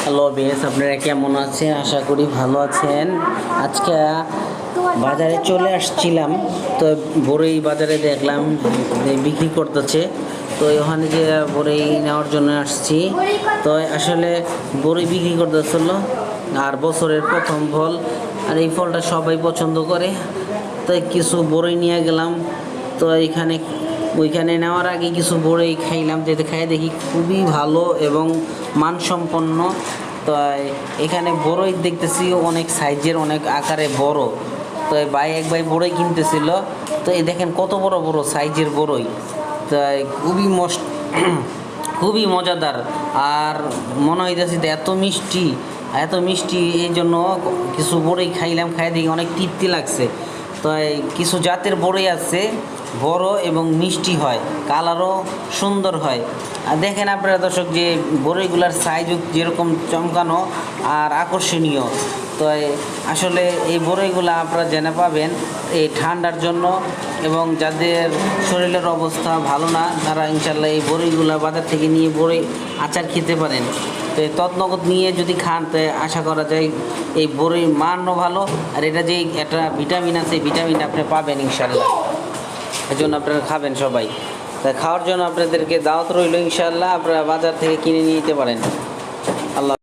Hello বেশ, আপনারা কেমন আছেন? আশা করি ভালো আছেন। আজকে বাজারে চলে আসছিলাম, তো বড়ই বাজারে দেখলাম যে বিক্রি করতেছে। তো ওখানে যে বড়ই নেওয়ার জন্য আসছি। তো আসলে বড়ই বিক্রি করতেছিল, আর বছরের প্রথম ফল, আর এই ফলটা সবাই পছন্দ করে। তো কিছু বড়ই নিয়ে গেলাম। তো ওইখানে নেওয়ার আগে কিছু বড়ই খাইলাম, যেতে খাই দেখি খুবই ভালো এবং মানসম্পন্ন। তো এখানে বড়ই দেখতেছি অনেক সাইজের, অনেক আকারে বড়। তো এক ভাই বড়ই কিনতেছিল। তো এই দেখেন কত বড় বড় সাইজের বড়ই। তাই খুবই মজাদার। আর মনে হইতেছে যে এত মিষ্টি, এত মিষ্টি, এই জন্য কিছু বড়ই খাইলাম, খাই দেখি অনেক তৃপ্তি লাগছে। তো কিছু জাতের বড়ই আছে, বড় এবং মিষ্টি হয়, কালারও সুন্দর হয়। আর দেখেন আপনারা দর্শক, যে বড়ইগুলার সাইজও যেরকম চমকানো আর আকর্ষণীয়। তো আসলে এই বড়ইগুলো আপনারা জেনে পাবেন এই ঠান্ডার জন্য, এবং যাদের শরীরের অবস্থা ভালো না তারা ইনশাল্লাহ এই বড়ইগুলো বাজার থেকে নিয়ে বড়ই আচার খেতে পারেন। তো তৎনগদ নিয়ে যদি খান, তো আশা করা যায় এই বড়ির মানও ভালো, আর এটা যে একটা ভিটামিন আছে, ভিটামিনটা আপনি পাবেন ইনশাল্লাহ। এই জন্য আপনারা খাবেন সবাই। তাই খাওয়ার জন্য আপনাদেরকে দাওয়াত রইল, ইনশাল্লাহ আপনারা বাজার থেকে কিনে নিয়ে যেতে পারেন। আল্লাহ।